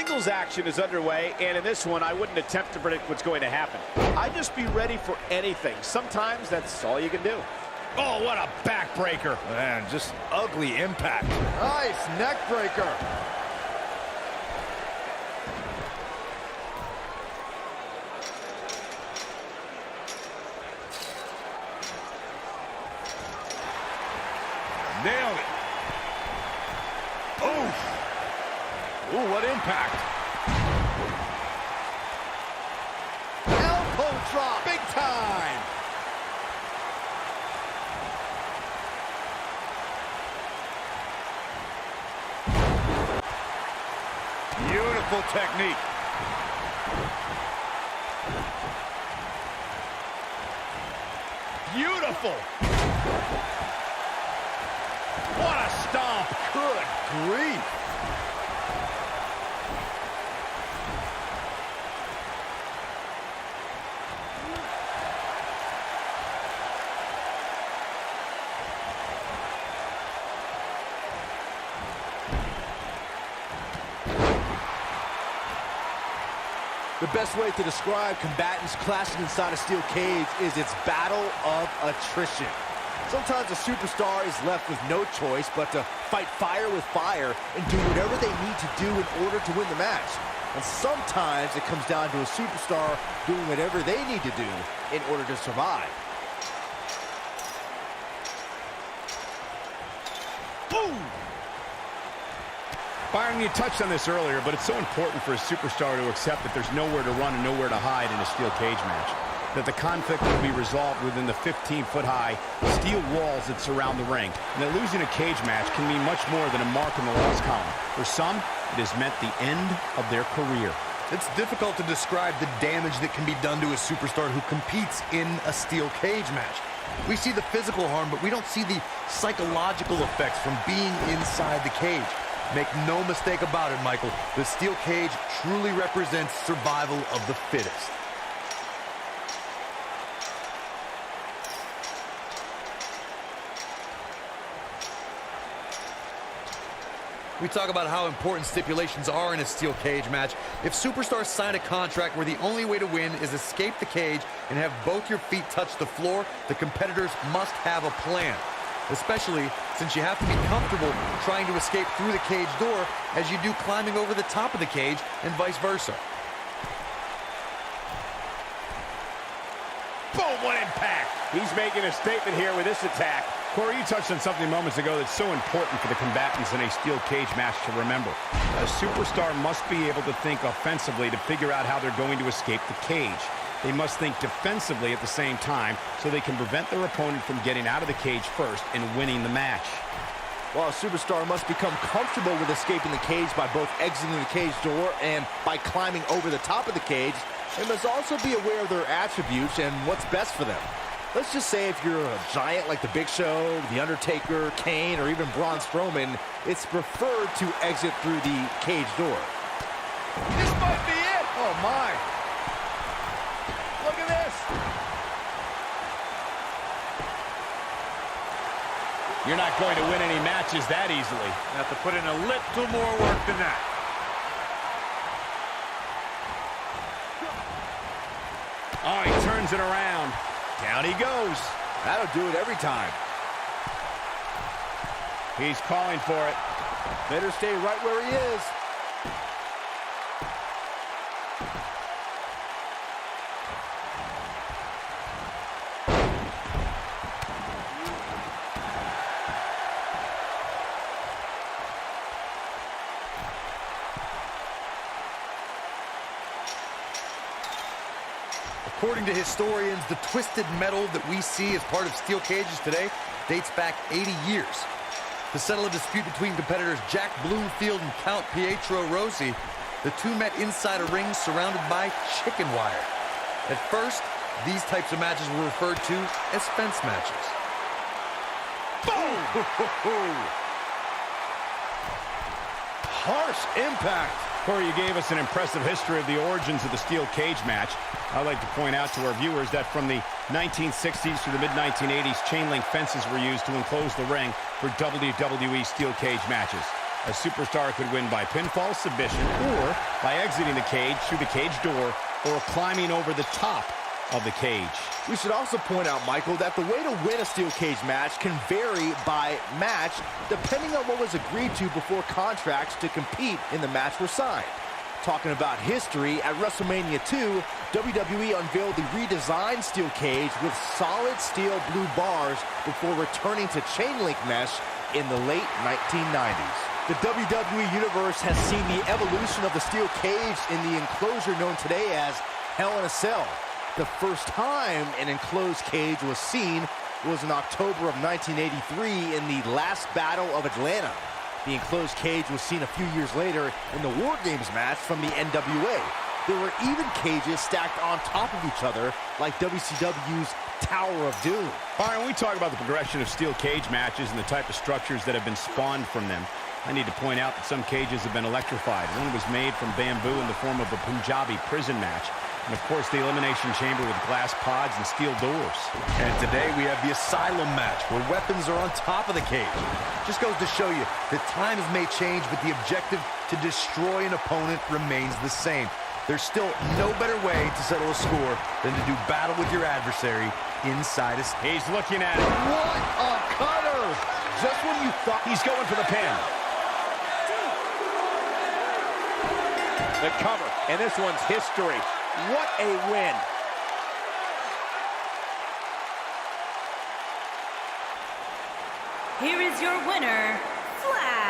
Singles action is underway, and in this one, I wouldn't attempt to predict what's going to happen. I'd just be ready for anything. Sometimes that's all you can do. Oh, what a backbreaker. Man, just ugly impact. Nice neck breaker. Nailed it. Oof. Ooh, what impact. Elbow drop, big time. Beautiful technique. Beautiful. What a stomp. Good grief. The best way to describe combatants clashing inside a steel cage is its battle of attrition. Sometimes a superstar is left with no choice but to fight fire with fire and do whatever they need to do in order to win the match. And sometimes it comes down to a superstar doing whatever they need to do in order to survive. Boom! Byron, you touched on this earlier, but it's so important for a superstar to accept that there's nowhere to run and nowhere to hide in a steel cage match. That the conflict will be resolved within the 15-foot-high steel walls that surround the ring. And that losing a cage match can mean much more than a mark in the loss column. For some, it has meant the end of their career. It's difficult to describe the damage that can be done to a superstar who competes in a steel cage match. We see the physical harm, but we don't see the psychological effects from being inside the cage. Make no mistake about it, Michael. The steel cage truly represents survival of the fittest. We talk about how important stipulations are in a steel cage match. If superstars sign a contract where the only way to win is escape the cage and have both your feet touch the floor, the competitors must have a plan. Especially since you have to be comfortable trying to escape through the cage door as you do climbing over the top of the cage and vice versa. Boom, what impact! He's making a statement here with this attack. Corey, you touched on something moments ago that's so important for the combatants in a steel cage match to remember. A superstar must be able to think offensively to figure out how they're going to escape the cage. They must think defensively at the same time so they can prevent their opponent from getting out of the cage first and winning the match. While a superstar must become comfortable with escaping the cage by both exiting the cage door and by climbing over the top of the cage, they must also be aware of their attributes and what's best for them. Let's just say if you're a giant like The Big Show, The Undertaker, Kane, or even Braun Strowman, it's preferred to exit through the cage door. This might be it! Oh my! Look at this! You're not going to win any matches that easily. Have to put in a little more work than that. Oh, he turns it around. Down he goes. That'll do it every time. He's calling for it. Better stay right where he is. According to historians, the twisted metal that we see as part of steel cages today dates back 80 years. To settle a dispute between competitors Jack Bloomfield and Count Pietro Rossi, the two met inside a ring surrounded by chicken wire. At first, these types of matches were referred to as fence matches. Boom! Harsh impact. Corey, you gave us an impressive history of the origins of the steel cage match. I'd like to point out to our viewers that from the 1960s to the mid-1980s, chain link fences were used to enclose the ring for WWE steel cage matches. A superstar could win by pinfall submission or by exiting the cage through the cage door or climbing over the top of the cage. We should also point out, Michael, that the way to win a steel cage match can vary by match depending on what was agreed to before contracts to compete in the match were signed. Talking about history, at WrestleMania 2, WWE unveiled the redesigned steel cage with solid steel blue bars before returning to chain link mesh in the late 1990s. The WWE Universe has seen the evolution of the steel cage in the enclosure known today as Hell in a Cell. The first time an enclosed cage was seen was in October of 1983 in the last Battle of Atlanta. The enclosed cage was seen a few years later in the War Games match from the NWA. There were even cages stacked on top of each other like WCW's Tower of Doom. All right, when we talk about the progression of steel cage matches and the type of structures that have been spawned from them, I need to point out that some cages have been electrified. One was made from bamboo in the form of a Punjabi prison match. And, of course, the Elimination Chamber with glass pods and steel doors. And today we have the Asylum match, where weapons are on top of the cage. Just goes to show you that times may change, but the objective to destroy an opponent remains the same. There's still no better way to settle a score than to do battle with your adversary inside a... He's looking at it. What a cutter! Just when you thought... He's going for the pin. The cover, and this one's history. What a win. Here is your winner, Flash.